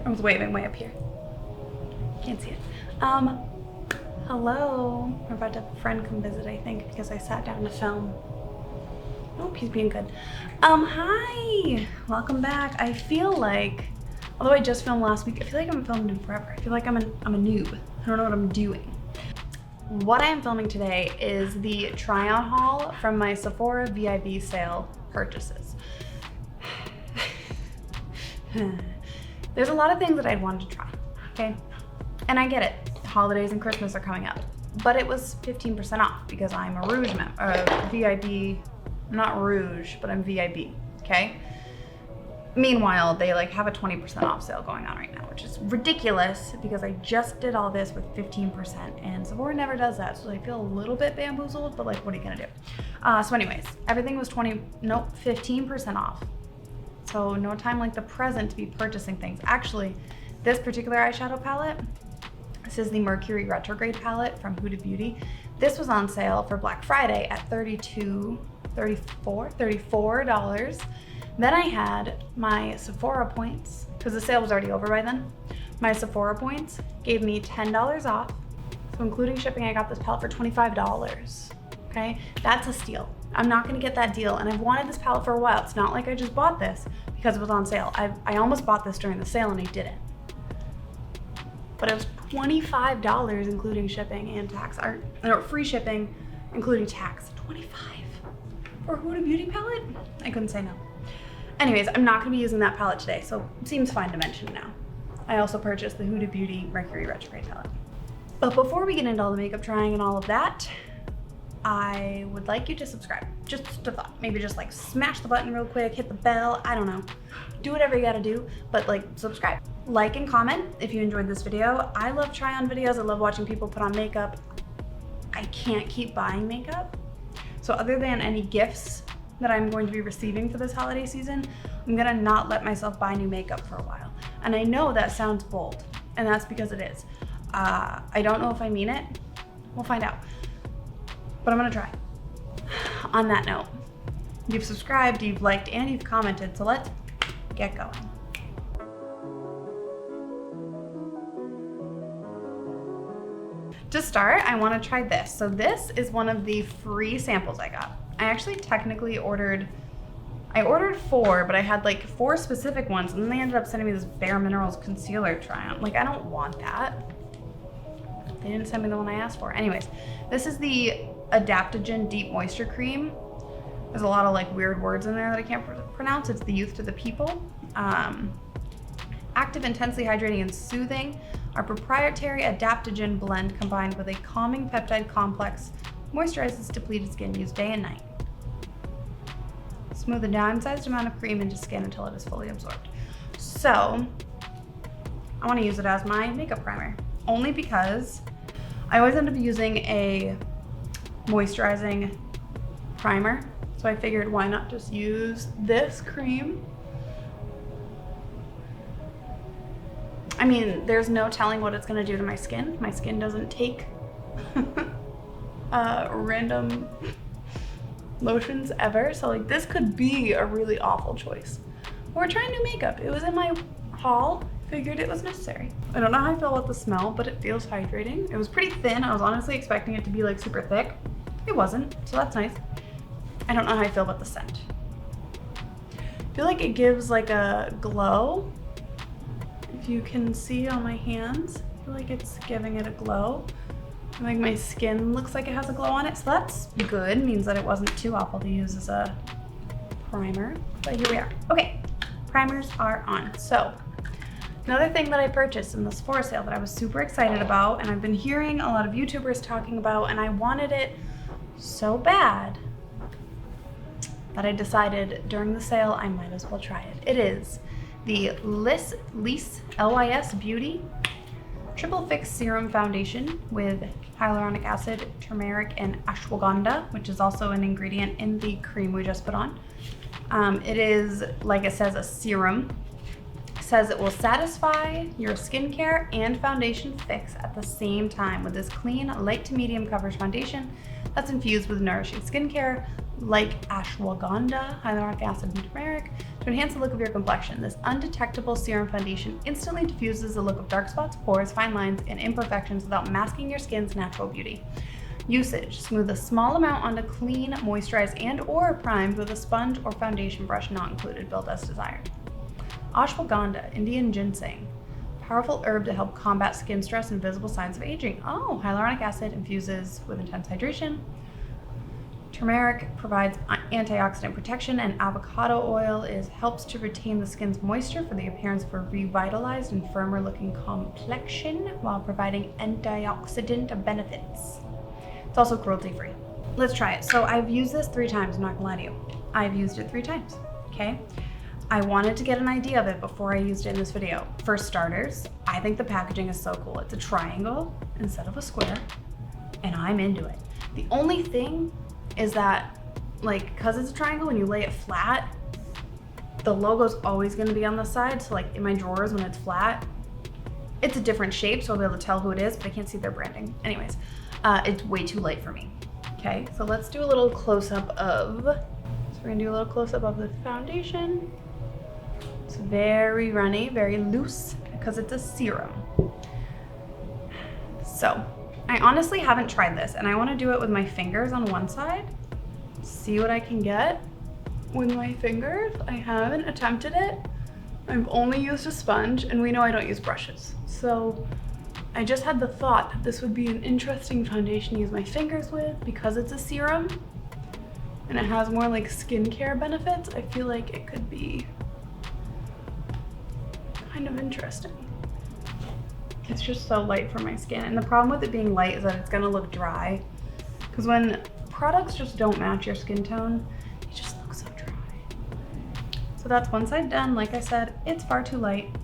I was waving way up here. Can't see it. Hello. We're about to have a friend come visit, I think, because I sat down to film. Oh, he's being good. Hi. Welcome back. I feel like, although I just filmed last week, I feel like I haven't filmed in forever. I feel like I'm a noob. I don't know what I'm doing. What I am filming today is the try-on haul from my Sephora VIB sale purchases. There's a lot of things that I'd wanted to try, okay? And I get it. Holidays and Christmas are coming up. But it was 15% off because I'm a Rouge member, VIB, not Rouge, but I'm VIB, okay? Meanwhile, they like have a 20% off sale going on right now, which is ridiculous because I just did all this with 15% and Sephora never does that. So I feel a little bit bamboozled, but like, what are you gonna do? So anyways, everything was 15% off. So no time like the present to be purchasing things. Actually, this particular eyeshadow palette, this is the Mercury Retrograde palette from Huda Beauty. This was on sale for Black Friday at $34. Then I had my Sephora points, because the sale was already over by then. My Sephora points gave me $10 off. So including shipping, I got this palette for $25, okay? That's a steal. I'm not gonna get that deal, and I've wanted this palette for a while. It's not like I just bought this because it was on sale. I almost bought this during the sale and I didn't. But it was $25 including shipping and tax, or free shipping including tax. 25 for a Huda Beauty palette? I couldn't say no. Anyways, I'm not gonna be using that palette today, so it seems fine to mention now. I also purchased the Huda Beauty Mercury Retrograde palette. But before we get into all the makeup trying and all of that, I would like you to subscribe. Just a thought. Maybe just like smash the button real quick, hit the bell, I don't know. Do whatever you gotta do, but like subscribe. Like and comment if you enjoyed this video. I love try-on videos. I love watching people put on makeup. I can't keep buying makeup. So other than any gifts that I'm going to be receiving for this holiday season, I'm gonna not let myself buy new makeup for a while. And I know that sounds bold, and that's because it is. I don't know if I mean it. We'll find out. But I'm gonna try. On that note, you've subscribed, you've liked, and you've commented, so let's get going. To start, I wanna try this. So this is one of the free samples I got. I actually technically ordered 4, but I had like 4 specific ones, and then they ended up sending me this Bare Minerals concealer try-on. Like, I don't want that. They didn't send me the one I asked for. Anyways, this is the Adaptogen Deep Moisture Cream. There's a lot of like weird words in there that I can't pronounce. It's the Youth to the People. Active, intensely hydrating, and soothing. Our proprietary adaptogen blend combined with a calming peptide complex moisturizes depleted skin. Used day and night. Smooth a dime-sized amount of cream into skin until it is fully absorbed. So I want to use it as my makeup primer, only because I always end up using a moisturizing primer. So I figured, why not just use this cream? I mean, there's no telling what it's gonna do to my skin. My skin doesn't take random lotions ever. So like, this could be a really awful choice. We're trying new makeup. It was in my haul. Figured it was necessary. I don't know how I feel about the smell, but it feels hydrating. It was pretty thin. I was honestly expecting it to be like super thick. It wasn't, so that's nice. I don't know how I feel about the scent. I feel like it gives like a glow. If you can see on my hands, I feel like it's giving it a glow. I think my skin looks like it has a glow on it, so that's good. Means that it wasn't too awful to use as a primer, but here we are. Okay, primers are on. So another thing that I purchased in the Sephora sale that I was super excited about, and I've been hearing a lot of YouTubers talking about, and I wanted it so bad that I decided during the sale I might as well try it. It is the LYS Beauty Triple Fix Serum Foundation with hyaluronic acid, turmeric, and ashwagandha, which is also an ingredient in the cream we just put on. It is, like it says, a serum. It says it will satisfy your skincare and foundation fix at the same time with this clean, light to medium coverage foundation that's infused with nourishing skincare like ashwagandha, hyaluronic acid, and turmeric To enhance the look of your complexion, this undetectable serum foundation instantly diffuses the look of dark spots, pores, fine lines, and imperfections without masking your skin's natural beauty. Usage: smooth a small amount onto clean, moisturized, and/or primed with a sponge or foundation brush not included. Build as desired. Ashwagandha, Indian ginseng. Powerful herb to help combat skin stress and visible signs of aging. Oh, hyaluronic acid infuses with intense hydration. Turmeric provides antioxidant protection, and avocado oil helps to retain the skin's moisture for the appearance of a revitalized and firmer looking complexion while providing antioxidant benefits. It's also cruelty free. Let's try it. So I've used this 3 times, I'm not gonna lie to you. I've used it 3 times, okay? I wanted to get an idea of it before I used it in this video. For starters, I think the packaging is so cool. It's a triangle instead of a square, and I'm into it. The only thing is that, like, because it's a triangle, when you lay it flat, the logo's always gonna be on the side. So like in my drawers, when it's flat, it's a different shape, so I'll be able to tell who it is, but I can't see their branding. Anyways, it's way too light for me. Okay, so let's do a little close-up of, so we're gonna do a little close-up of the foundation. It's very runny, very loose, because it's a serum. So, I honestly haven't tried this, and I want to do it with my fingers on one side. See what I can get with my fingers. I haven't attempted it. I've only used a sponge, and we know I don't use brushes. So, I just had the thought that this would be an interesting foundation to use my fingers with because it's a serum, and it has more like skincare benefits. I feel like it could be kind of interesting. It's just so light for my skin, and the problem with it being light is that it's gonna look dry, because when products just don't match your skin tone, they just look so dry. So that's one side done. Like I said, it's far too light.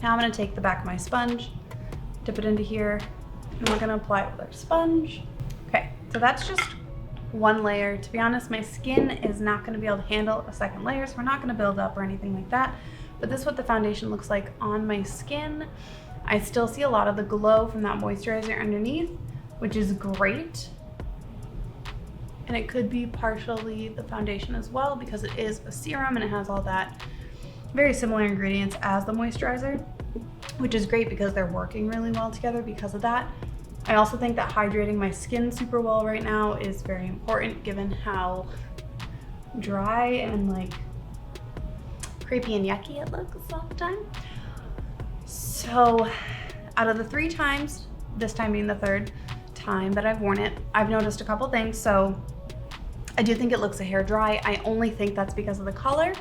Now I'm gonna take the back of my sponge, dip it into here, and we're gonna apply it with our sponge. Okay, so that's just one layer. To be honest, my skin is not gonna be able to handle a second layer, so we're not gonna build up or anything like that. But this is what the foundation looks like on my skin. I still see a lot of the glow from that moisturizer underneath, which is great. And it could be partially the foundation as well because it is a serum and it has all that very similar ingredients as the moisturizer, which is great because they're working really well together because of that. I also think that hydrating my skin super well right now is very important given how dry and like creepy and yucky it looks all the time. So out of the 3 times, this time being the 3rd time that I've worn it, I've noticed a couple things. So I do think it looks a hair dry. I only think that's because of the color.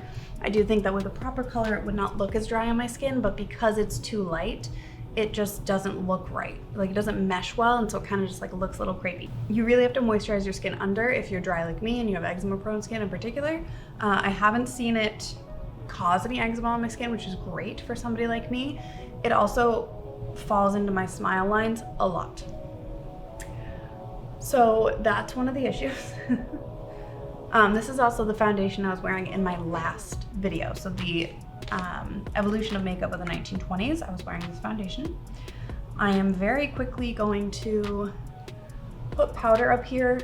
I do think that with a proper color, it would not look as dry on my skin, but because it's too light, it just doesn't look right. Like it doesn't mesh well, and so it kind of just like looks a little crepey. You really have to moisturize your skin under if you're dry like me and you have eczema prone skin in particular. I haven't seen it cause any eczema on my skin, which is great for somebody like me. It also falls into my smile lines a lot. So that's one of the issues. This is also the foundation I was wearing in my last video. So the evolution of makeup of the 1920s, I was wearing this foundation. I am very quickly going to put powder up here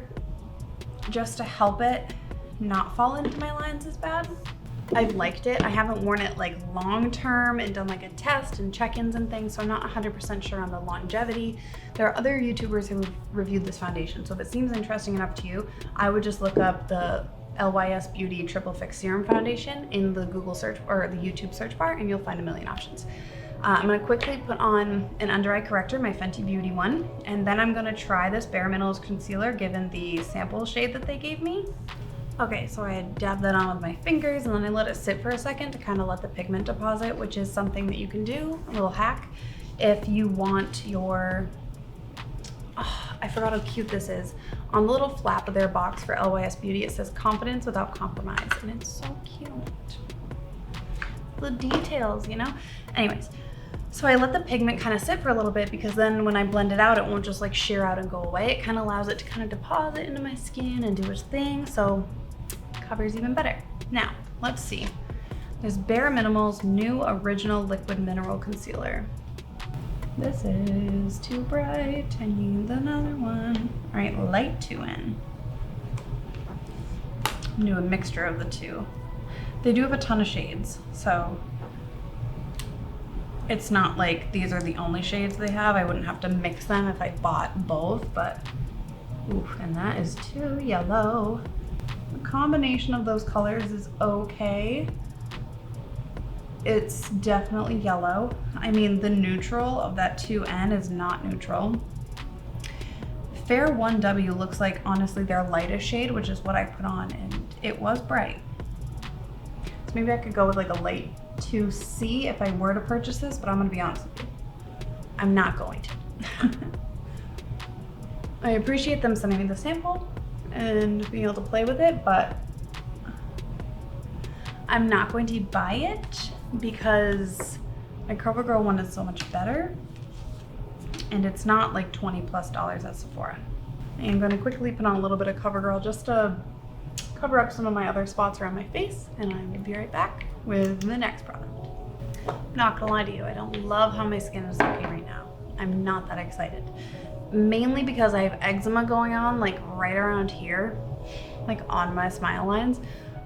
just to help it not fall into my lines as bad. I've liked it. I haven't worn it like long term and done like a test and check-ins and things, so I'm not 100% sure on the longevity. There are other YouTubers who have reviewed this foundation, so if it seems interesting enough to you, I would just look up the LYS Beauty Triple Fix Serum Foundation in the Google search or the YouTube search bar, and you'll find a million options. I'm gonna quickly put on an under eye corrector, my Fenty Beauty one, and then I'm gonna try this Bare Minerals concealer given the sample shade that they gave me. Okay, so I dabbed that on with my fingers and then I let it sit for a second to kind of let the pigment deposit, which is something that you can do, a little hack, if you want your, oh, I forgot how cute this is. On the little flap of their box for LYS Beauty, it says confidence without compromise, and it's so cute. The details, you know? Anyways, so I let the pigment kind of sit for a little bit because then when I blend it out, it won't just like shear out and go away. It kind of allows it to kind of deposit into my skin and do its thing, so covers even better. Now, let's see. There's Bare Minimal's new original liquid mineral concealer. This is too bright, I need another one. All right, light 2 in. I'm gonna do a mixture of the two. They do have a ton of shades, so it's not like these are the only shades they have. I wouldn't have to mix them if I bought both, but ooh, and that is too yellow. The combination of those colors is okay. It's definitely yellow. I mean, the neutral of that 2N is not neutral. Fair 1W looks like, honestly, their lightest shade, which is what I put on, and it was bright. So maybe I could go with like a light 2C if I were to purchase this, but I'm gonna be honest with you, I'm not going to. I appreciate them sending me the sample and being able to play with it, but I'm not going to buy it because my CoverGirl one is so much better, and it's not like $20+ at Sephora. I'm gonna quickly put on a little bit of CoverGirl just to cover up some of my other spots around my face, and I'm gonna be right back with the next product. Not gonna lie to you, I don't love how my skin is looking right now. I'm not that excited. Mainly because I have eczema going on like right around here, like on my smile lines.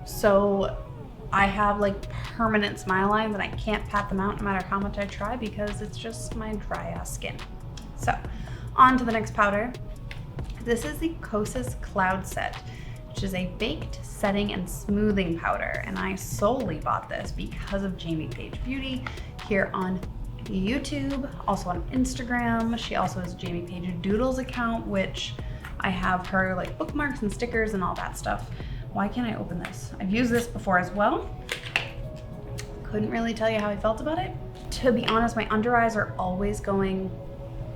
So I have like permanent smile lines and I can't pat them out no matter how much I try because it's just my dry ass skin. So on to the next powder. This is the Kosas Cloud Set, which is a baked setting and smoothing powder. And I solely bought this because of Jamie Page Beauty here on YouTube, also on Instagram. She also has Jamie Page Doodles account, which I have her like bookmarks and stickers and all that stuff. Why can't I open this? I've used this before as well. Couldn't really tell you how I felt about it. To be honest, my under eyes are always going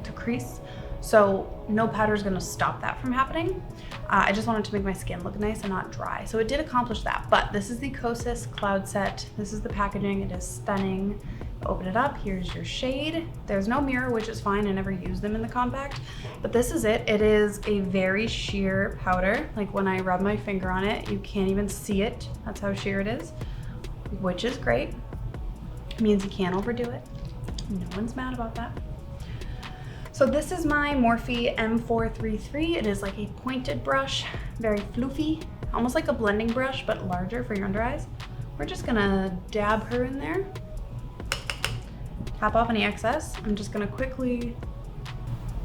to crease, so no powder is gonna stop that from happening. I just wanted to make my skin look nice and not dry. So it did accomplish that, but this is the Kosas Cloud Set. This is the packaging, it is stunning. Open it up, here's your shade. There's no mirror, which is fine, I never use them in the compact, but this is it. It is a very sheer powder. Like when I rub my finger on it, you can't even see it. That's how sheer it is, which is great. It means you can't overdo it. No one's mad about that. So this is my Morphe M433. It is like a pointed brush, very floofy, almost like a blending brush, but larger for your under eyes. We're just gonna dab her in there. Tap off any excess. I'm just gonna quickly,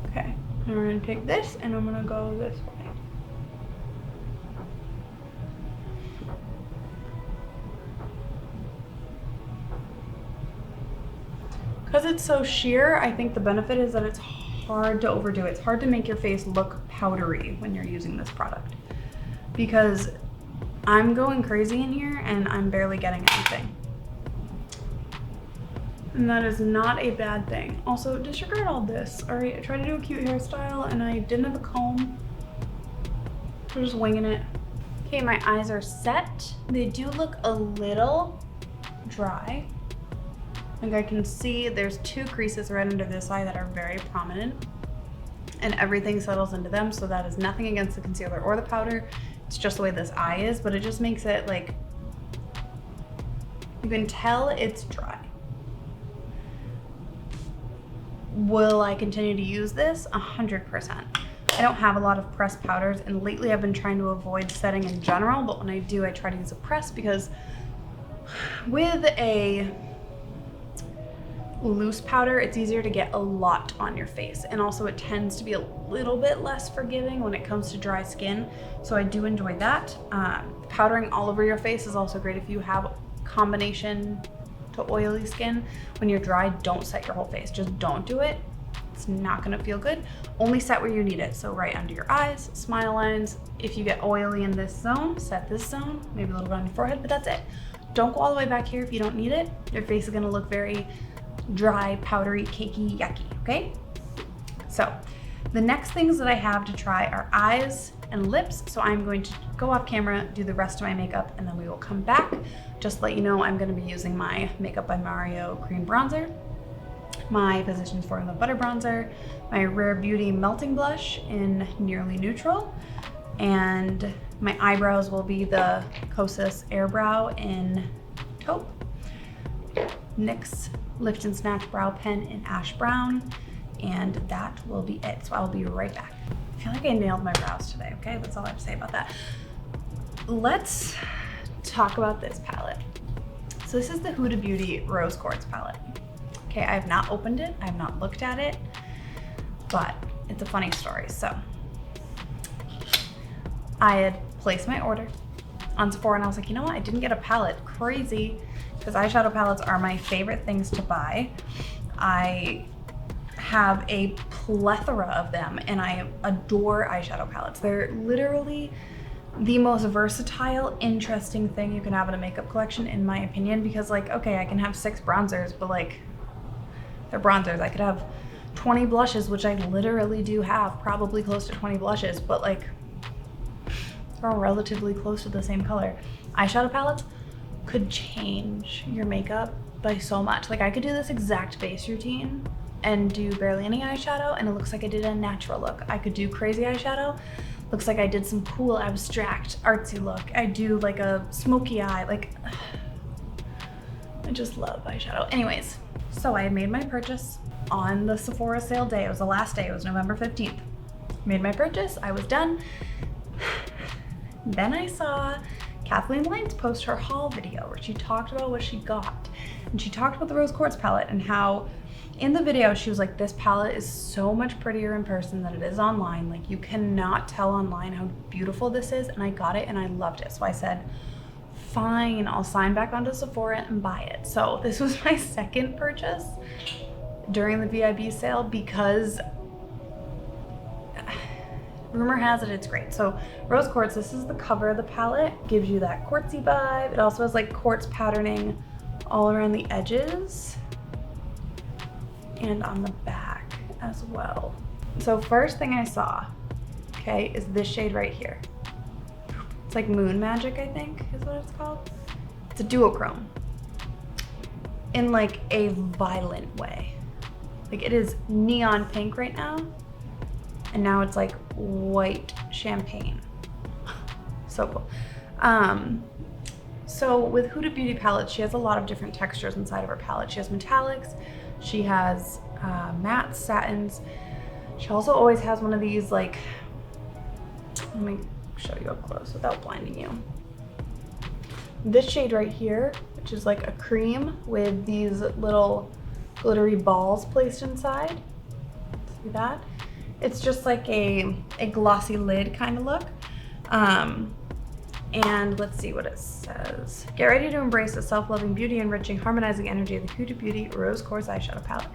okay, and we're gonna take this and I'm gonna go this way. Because it's so sheer, I think the benefit is that it's hard to overdo it. It's hard to make your face look powdery when you're using this product, because I'm going crazy in here and I'm barely getting anything. And that is not a bad thing. Also, disregard all this. All right, I tried to do a cute hairstyle and I didn't have a comb. I'm just winging it. Okay, my eyes are set. They do look a little dry. Like I can see there's two creases right under this eye that are very prominent, and everything settles into them. So that is nothing against the concealer or the powder. It's just the way this eye is, but it just makes it like, you can tell it's dry. Will I continue to use this? 100%. I don't have a lot of pressed powders, and lately I've been trying to avoid setting in general, but when I do, I try to use a press, because with a loose powder, it's easier to get a lot on your face, and also it tends to be a little bit less forgiving when it comes to dry skin, so I do enjoy that. Powdering all over your face is also great if you have combination to oily skin. When you're dry, don't set your whole face. Just don't do it. It's not gonna feel good. Only set where you need it. So right under your eyes, smile lines. If you get oily in this zone, set this zone, maybe a little bit on your forehead, but that's it. Don't go all the way back here if you don't need it. Your face is gonna look very dry, powdery, cakey, yucky, okay? So the next things that I have to try are eyes and lips. So I'm going to go off camera, do the rest of my makeup, and then we will come back. Just to let you know, I'm gonna be using my Makeup by Mario cream bronzer, my Physicians Formula butter bronzer, my Rare Beauty melting blush in nearly neutral, and my eyebrows will be the Kosas Air Brow in taupe, NYX Lift and Snatch brow pen in ash brown, and that will be it. So I'll be right back. I feel like I nailed my brows today, okay? That's all I have to say about that. Let's talk about this palette. So this is the Huda Beauty Rose Quartz palette. Okay, I have not opened it, I have not looked at it, but it's a funny story. So I had placed my order on Sephora and I was like, you know what, I didn't get a palette. Crazy, because eyeshadow palettes are my favorite things to buy. I have a plethora of them and I adore eyeshadow palettes. They're literally the most versatile, interesting thing you can have in a makeup collection, in my opinion, because like, okay, I can have 6 bronzers, but like, they're bronzers. I could have 20 blushes, which I literally do have, probably close to 20 blushes, but like, they're all relatively close to the same color. Eyeshadow palettes could change your makeup by so much. Like I could do this exact base routine and do barely any eyeshadow and it looks like I did a natural look. I could do crazy eyeshadow, looks like I did some cool abstract artsy look. I do like a smoky eye, like I just love eyeshadow. Anyways, so I had made my purchase on the Sephora sale day. It was the last day, it was November 15th. Made my purchase, I was done. Then I saw Kathleen Lyons post her haul video where she talked about what she got. And she talked about the Rose Quartz palette and how in the video she was like, this palette is so much prettier in person than it is online. Like you cannot tell online how beautiful this is. And I got it and I loved it. So I said, fine, I'll sign back onto Sephora and buy it. So this was my second purchase during the VIB sale because rumor has it it's great. So Rose Quartz, this is the cover of the palette, gives you that quartzy vibe. It also has like quartz patterning all around the edges and on the back as well. So first thing I saw, okay, is this shade right here. It's like Moon Magic, I think is what it's called. It's a duochrome in like a violent way. Like it is neon pink right now. And now it's like white champagne. So cool. So with Huda Beauty palettes, she has a lot of different textures inside of her palette. She has metallics, she has matte satins. She also always has one of these like, let me show you up close without blinding you. This shade right here, which is like a cream with these little glittery balls placed inside. See that? It's just like a glossy lid kind of look. And let's see what it says. Get ready to embrace the self-loving, beauty enriching, harmonizing energy of the Huda Beauty Rose Quartz eyeshadow palette.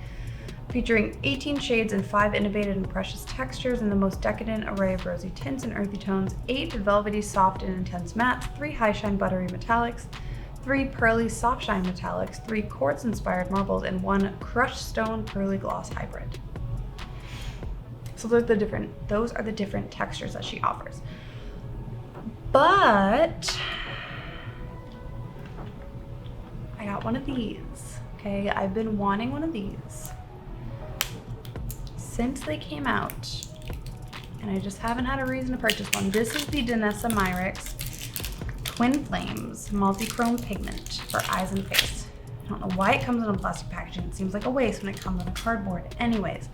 Featuring 18 shades and 5 innovative and precious textures in the most decadent array of rosy tints and earthy tones, 8 velvety, soft, and intense mattes, 3 high shine buttery metallics, 3 pearly soft shine metallics, 3 quartz inspired marbles, and 1 crushed stone pearly gloss hybrid. So those are the different textures that she offers. But I got one of these, okay? I've been wanting one of these since they came out, and I just haven't had a reason to purchase one. This is the Denessa Myrick's Twin Flames Multichrome Pigment for eyes and face. I don't know why it comes in a plastic packaging. It seems like a waste when it comes in a cardboard. Anyways,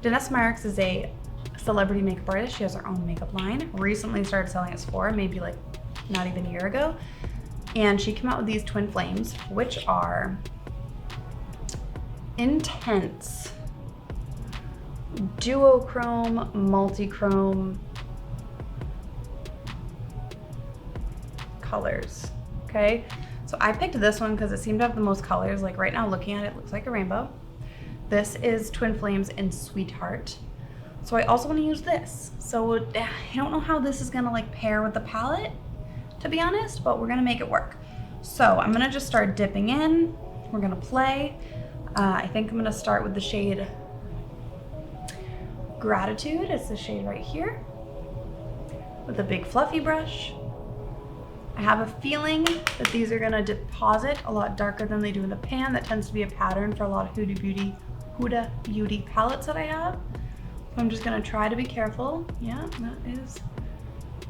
Denessa Myrick's is a celebrity makeup artist. She has her own makeup line. Recently started selling at Sephora, maybe like not even a year ago. And she came out with these Twin Flames, which are intense duochrome, multichrome colors, okay? So I picked this one because it seemed to have the most colors. Like right now looking at it, it looks like a rainbow. This is Twin Flames in Sweetheart. So I also want to use this. So I don't know how this is gonna like pair with the palette, to be honest, but we're gonna make it work. So I'm gonna just start dipping in. We're gonna play. I think I'm gonna start with the shade Gratitude. It's the shade right here with a big fluffy brush. I have a feeling that these are gonna deposit a lot darker than they do in the pan. That tends to be a pattern for a lot of Huda Beauty palettes that I have. I'm just gonna try to be careful. Yeah, that is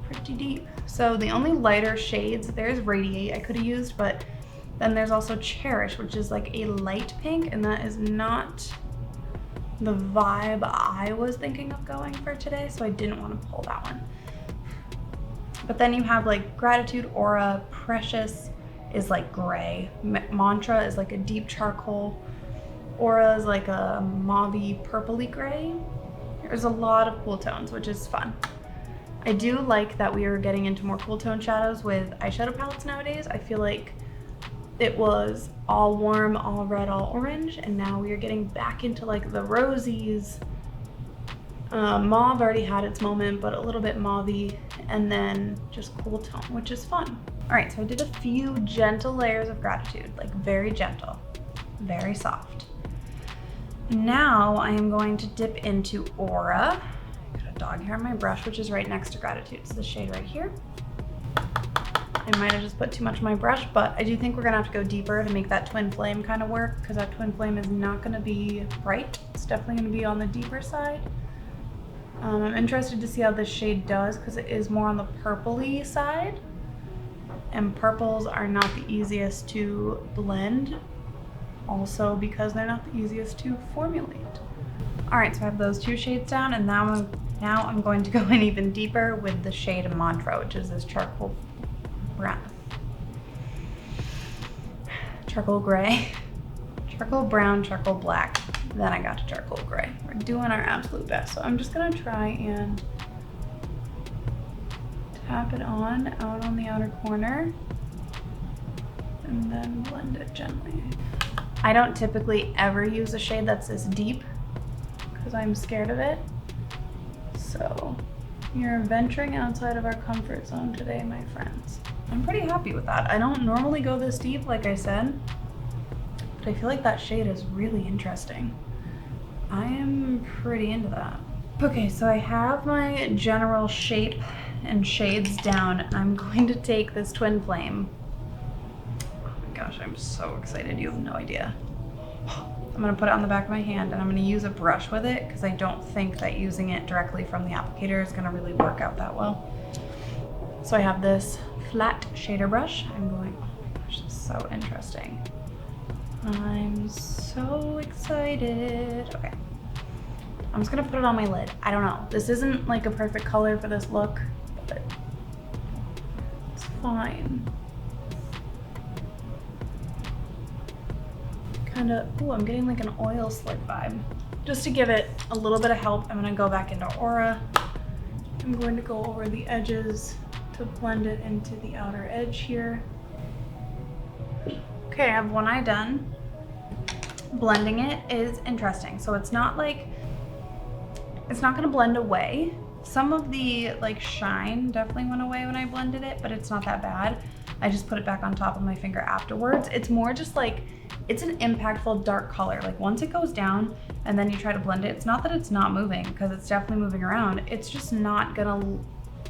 pretty deep. So the only lighter shades, there's Radiate I could have used, but then there's also Cherish, which is like a light pink, and that is not the vibe I was thinking of going for today, so I didn't want to pull that one. But then you have like Gratitude, Aura, Precious is like gray. Mantra is like a deep charcoal. Aura is like a mauvey purpley gray. There's a lot of cool tones, which is fun. I do like that we are getting into more cool tone shadows with eyeshadow palettes nowadays. I feel like it was all warm, all red, all orange, and now we are getting back into like the rosies. Mauve already had its moment, but a little bit mauvey, and then just cool tone, which is fun. All right, so I did a few gentle layers of Gratitude, like very gentle, very soft. Now I am going to dip into Aura. I got a dog hair on my brush, which is right next to Gratitude. It's the shade right here. I might have just put too much on my brush, but I do think we're gonna have to go deeper to make that twin flame kind of work, because that twin flame is not gonna be bright. It's definitely gonna be on the deeper side. I'm interested to see how this shade does, because it is more on the purpley side, and purples are not the easiest to blend, also because they're not the easiest to formulate. All right, so I have those two shades down, and now I'm going to go in even deeper with the shade Mantra, which is this charcoal brown, charcoal gray, charcoal brown, charcoal black. Then I got to charcoal gray. We're doing our absolute best. So I'm just gonna try and tap it on out on the outer corner and then blend it gently. I don't typically ever use a shade that's this deep because I'm scared of it. So you're venturing outside of our comfort zone today, my friends. I'm pretty happy with that. I don't normally go this deep, like I said, but I feel like that shade is really interesting. I am pretty into that. Okay, so I have my general shape and shades down, and I'm going to take this twin flame. Oh my gosh, I'm so excited, you have no idea. I'm gonna put it on the back of my hand, and I'm gonna use a brush with it because I don't think that using it directly from the applicator is gonna really work out that well. So I have this flat shader brush. I'm going, oh my gosh, this is so interesting. I'm so excited. Okay, I'm just gonna put it on my lid. I don't know, this isn't like a perfect color for this look, but it's fine. Kind of, oh, I'm getting like an oil slick vibe. Just to give it a little bit of help, I'm gonna go back into Aura. I'm going to go over the edges to blend it into the outer edge here. Okay, I have one eye done. Blending it is interesting. So it's not like, it's not gonna blend away. Some of the like shine definitely went away when I blended it, but it's not that bad. I just put it back on top of my finger afterwards. It's more just like, it's an impactful dark color. Like once it goes down and then you try to blend it, it's not that it's not moving, because it's definitely moving around. It's just not gonna,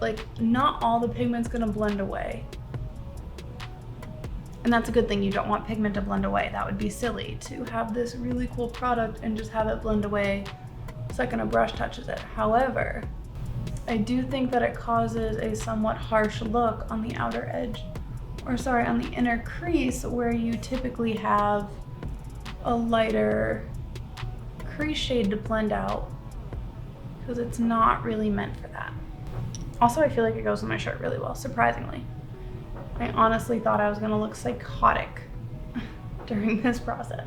like, not all the pigment's gonna blend away. And that's a good thing. You don't want pigment to blend away. That would be silly to have this really cool product and just have it blend away the second a brush touches it. However, I do think that it causes a somewhat harsh look on the outer edge, or sorry, on the inner crease, where you typically have a lighter crease shade to blend out, because it's not really meant for that. Also, I feel like it goes with my shirt really well, surprisingly. I honestly thought I was gonna look psychotic during this process.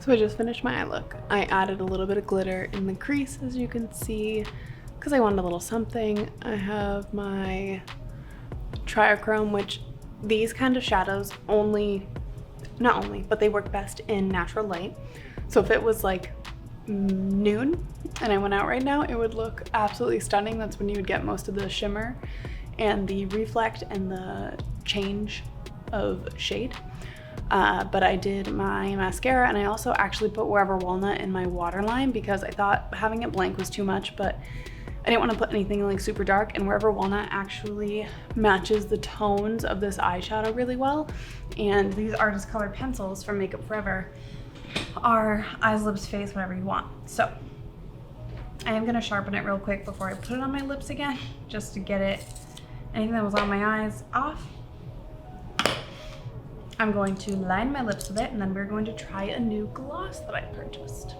So I just finished my eye look. I added a little bit of glitter in the crease, as you can see, because I wanted a little something. I have my Triochrome, which these kind of shadows not only, but they work best in natural light. So if it was like noon and I went out right now, it would look absolutely stunning. That's when you would get most of the shimmer and the reflect and the change of shade. But I did my mascara, and I also actually put Wherever Walnut in my waterline because I thought having it blank was too much, but I didn't want to put anything like super dark, and Wherever Walnut actually matches the tones of this eyeshadow really well. And these Artist Color pencils from Makeup Forever are eyes, lips, face, whatever you want. So I am gonna sharpen it real quick before I put it on my lips again, just to get anything that was on my eyes off. I'm going to line my lips with it, and then we're going to try a new gloss that I purchased.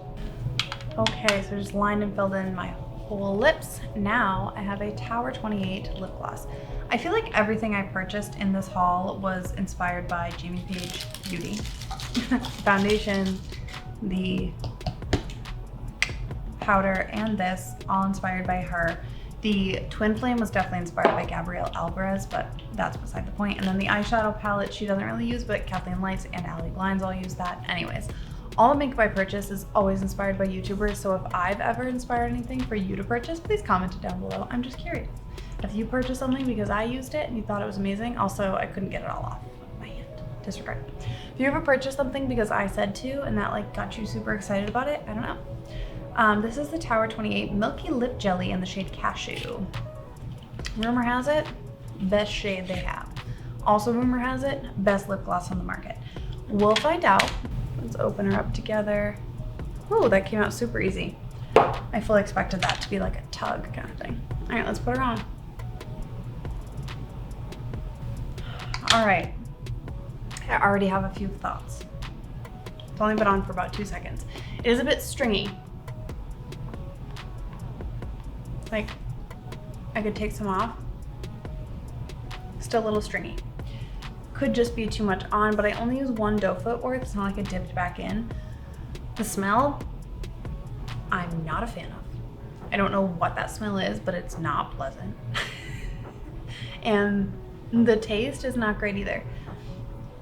Okay, so I just lined and filled in my lips. Now I have a Tower 28 lip gloss. I feel like everything I purchased in this haul was inspired by Jamie Page Beauty. Foundation, the powder, and this, all inspired by her. The Twin Flame was definitely inspired by Gabrielle Alvarez, but that's beside the point. And then the eyeshadow palette she doesn't really use, but Kathleen Lights and Allie Blinds all use that. Anyways, all the makeup I purchase is always inspired by YouTubers, so if I've ever inspired anything for you to purchase, please comment it down below. I'm just curious. If you purchased something because I used it and you thought it was amazing, also I couldn't get it all off my hand. Disregard. If you ever purchased something because I said to and that like got you super excited about it, I don't know. This is the Tower 28 Milky Lip Jelly in the shade Cashew. Rumor has it, best shade they have. Also rumor has it, best lip gloss on the market. We'll find out. Let's open her up together. Oh, that came out super easy. I fully expected that to be like a tug kind of thing. All right, let's put her on. All right, I already have a few thoughts. It's only been on for about 2 seconds. It is a bit stringy. Like, I could take some off. Still a little stringy. Could just be too much on, but I only use one doe foot worth. It's not like it dipped back in. The smell, I'm not a fan of. I don't know what that smell is, but it's not pleasant. And the taste is not great either.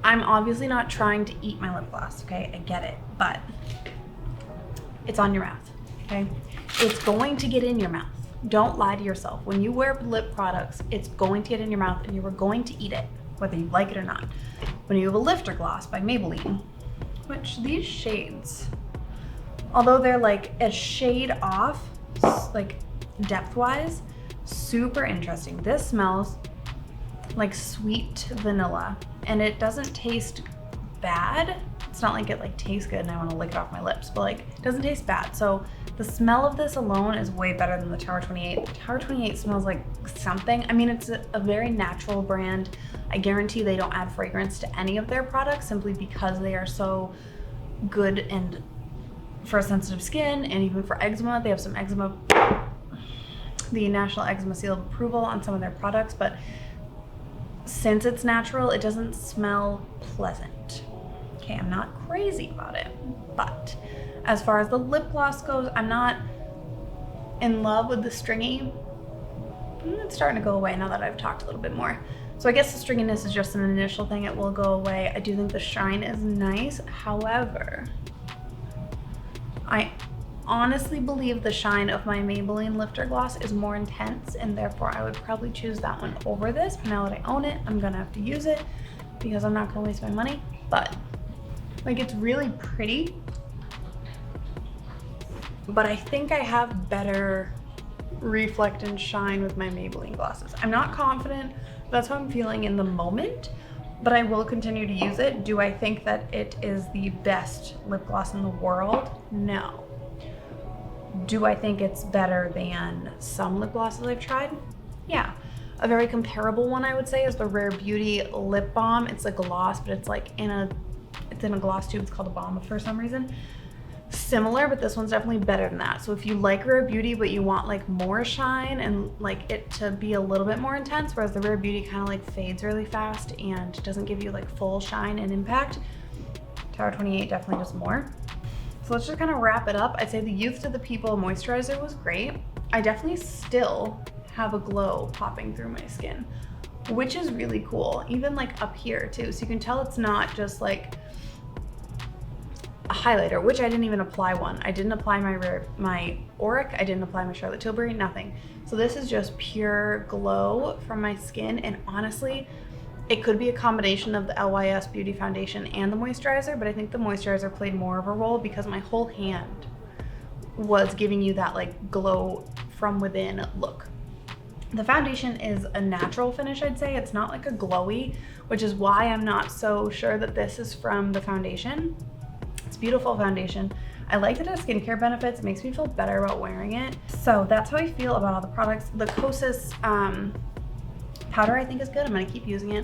I'm obviously not trying to eat my lip gloss, okay? I get it, but it's on your mouth, okay? It's going to get in your mouth. Don't lie to yourself. When you wear lip products, it's going to get in your mouth and you are going to eat it, whether you like it or not. When you have a lifter gloss by Maybelline, which these shades, although they're like a shade off, like depth-wise, super interesting. This smells like sweet vanilla and it doesn't taste bad. It's not like it like tastes good and I want to lick it off my lips, but like it doesn't taste bad. So the smell of this alone is way better than the Tower 28. The Tower 28 smells like something. I mean, it's a very natural brand. I guarantee they don't add fragrance to any of their products simply because they are so good and for sensitive skin and even for eczema. They have some eczema, the National Eczema Seal of Approval on some of their products, but since it's natural, it doesn't smell pleasant. Okay, I'm not crazy about it, but as far as the lip gloss goes, I'm not in love with the stringy. It's starting to go away now that I've talked a little bit more. So I guess the stringiness is just an initial thing. It will go away. I do think the shine is nice. However, I honestly believe the shine of my Maybelline lifter gloss is more intense and therefore I would probably choose that one over this. But now that I own it, I'm gonna have to use it because I'm not gonna waste my money. But like, it's really pretty, but I think I have better reflect and shine with my Maybelline glosses. I'm not confident, that's how I'm feeling in the moment, but I will continue to use it. Do I think that it is the best lip gloss in the world? No. Do I think it's better than some lip glosses I've tried? Yeah. A very comparable one I would say is the Rare Beauty Lip Balm. It's a gloss, but it's like in a gloss tube. It's called a balm for some reason. Similar, but this one's definitely better than that. So if you like Rare Beauty but you want like more shine and like it to be a little bit more intense, whereas the Rare Beauty kind of like fades really fast and doesn't give you like full shine and impact, Tower 28 definitely does more. So let's just kind of wrap it up. I'd say the Youth to the People moisturizer was great. I definitely still have a glow popping through my skin, which is really cool, even like up here too. So you can tell it's not just like a highlighter, which I didn't even apply one. I didn't apply my Auric, I didn't apply my Charlotte Tilbury, nothing. So this is just pure glow from my skin, and honestly, it could be a combination of the LYS Beauty Foundation and the moisturizer, but I think the moisturizer played more of a role because my whole hand was giving you that like glow from within look. The foundation is a natural finish, I'd say. It's not like a glowy, which is why I'm not so sure that this is from the foundation. It's beautiful foundation. I like that it has skincare benefits. It makes me feel better about wearing it. So that's how I feel about all the products. The Kosas powder I think is good. I'm gonna keep using it.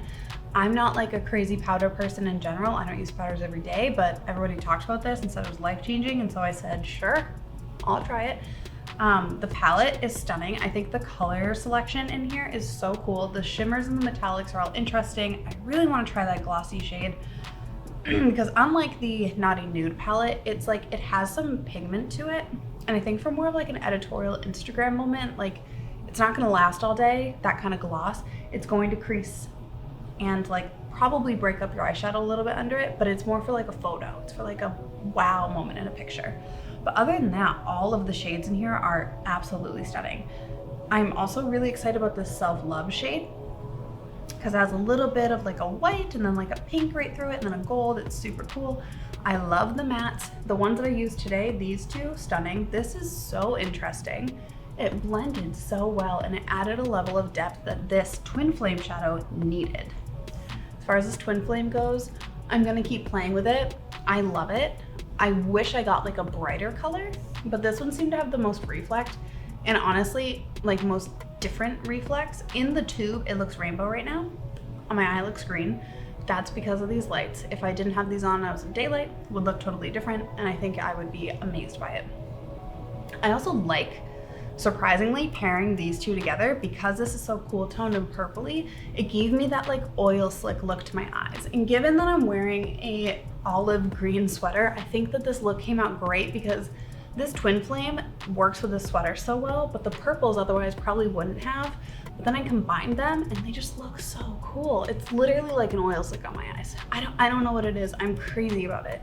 I'm not like a crazy powder person in general. I don't use powders every day, but everybody talked about this and said it was life-changing, and so I said, sure, I'll try it. The palette is stunning. I think the color selection in here is so cool. The shimmers and the metallics are all interesting. I really want to try that glossy shade because unlike the Naughty Nude palette, it's like it has some pigment to it. And I think for more of like an editorial Instagram moment, like it's not going to last all day, that kind of gloss. It's going to crease and like probably break up your eyeshadow a little bit under it, but it's more for like a photo. It's for like a wow moment in a picture. But other than that, all of the shades in here are absolutely stunning. I'm also really excited about this Self Love shade because it has a little bit of like a white and then like a pink right through it and then a gold. It's super cool. I love the mattes. The ones that I used today, these two, stunning. This is so interesting. It blended so well and it added a level of depth that this Twin Flame shadow needed. As far as this Twin Flame goes, I'm gonna keep playing with it. I love it. I wish I got like a brighter color, but this one seemed to have the most reflect and honestly, like most different reflex. In the tube, it looks rainbow right now. On my eye, it looks green. That's because of these lights. If I didn't have these on and I was in daylight, it would look totally different and I think I would be amazed by it. I also like, surprisingly, pairing these two together because this is so cool toned and purpley. It gave me that like oil slick look to my eyes. And given that I'm wearing a olive green sweater, I think that this look came out great because this Twin Flame works with this sweater so well, but the purples otherwise probably wouldn't have. But then I combined them and they just look so cool. It's literally like an oil slick on my eyes. I don't know what it is. I'm crazy about it.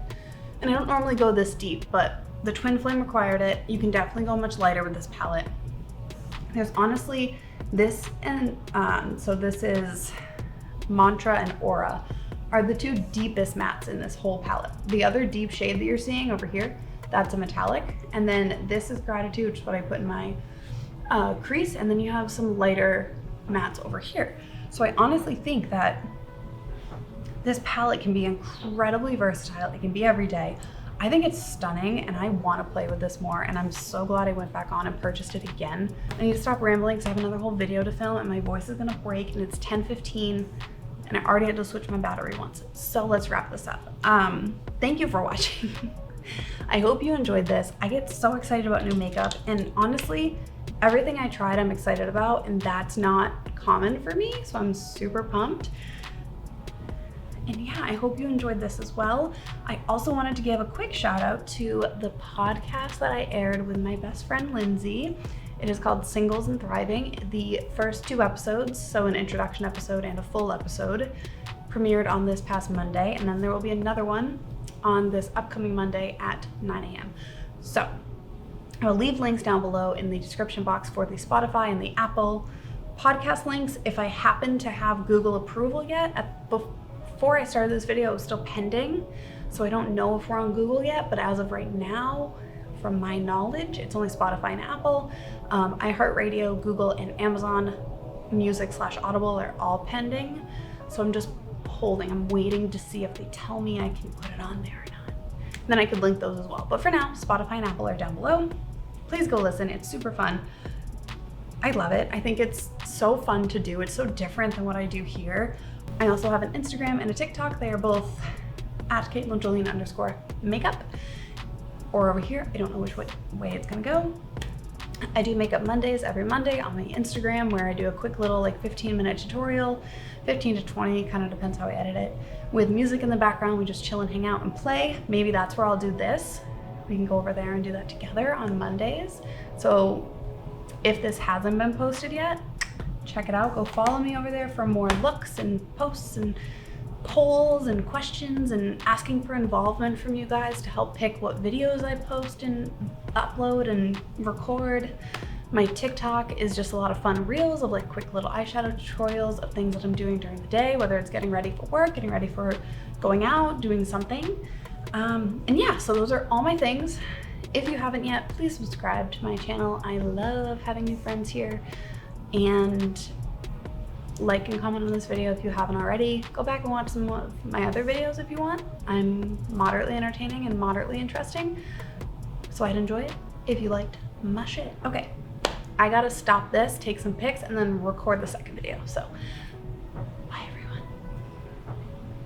And I don't normally go this deep, but the Twin Flame required it. You can definitely go much lighter with this palette. There's honestly this and so this is Mantra and Aura are the two deepest mattes in this whole palette. The other deep shade that you're seeing over here, that's a metallic. And then this is Gratitude, which is what I put in my crease. And then you have some lighter mattes over here. So I honestly think that this palette can be incredibly versatile. It can be every day. I think it's stunning and I want to play with this more and I'm so glad I went back on and purchased it again. I need to stop rambling because I have another whole video to film and my voice is gonna break and it's 10:15 and I already had to switch my battery once. So let's wrap this up. Thank you for watching. I hope you enjoyed this. I get so excited about new makeup and honestly, everything I tried I'm excited about and that's not common for me, so I'm super pumped. And yeah, I hope you enjoyed this as well. I also wanted to give a quick shout out to the podcast that I aired with my best friend, Lindsay. It is called Singles and Thriving. The first 2 episodes, so an introduction episode and a full episode, premiered on this past Monday. And then there will be another one on this upcoming Monday at 9 a.m. So I'll leave links down below in the description box for the Spotify and the Apple podcast links. If I happen to have Google approval yet, before I started this video, it was still pending. So I don't know if we're on Google yet, but as of right now, from my knowledge, it's only Spotify and Apple. iHeartRadio, Google, and Amazon Music / Audible are all pending. So I'm just holding, I'm waiting to see if they tell me I can put it on there or not. And then I could link those as well. But for now, Spotify and Apple are down below. Please go listen, it's super fun. I love it. I think it's so fun to do. It's so different than what I do here. I also have an Instagram and a TikTok. They are both at @CaitlinJolene_makeup. Or over here, I don't know which way it's gonna go. I do makeup Mondays every Monday on my Instagram where I do a quick little like 15-minute tutorial, 15 to 20, kind of depends how I edit it. With music in the background, we just chill and hang out and play. Maybe that's where I'll do this. We can go over there and do that together on Mondays. So if this hasn't been posted yet, check it out. Go follow me over there for more looks and posts and polls and questions and asking for involvement from you guys to help pick what videos I post and upload and record. My TikTok is just a lot of fun reels of like quick little eyeshadow tutorials of things that I'm doing during the day, whether it's getting ready for work, getting ready for going out, doing something. And yeah, so those are all my things. If you haven't yet, please subscribe to my channel. I love having new friends here. And like and comment on this video if you haven't already. Go back and watch some of my other videos if you want. I'm moderately entertaining and moderately interesting, so I'd enjoy it if you liked my shit. Okay, I gotta stop this, take some pics, and then record the second video. So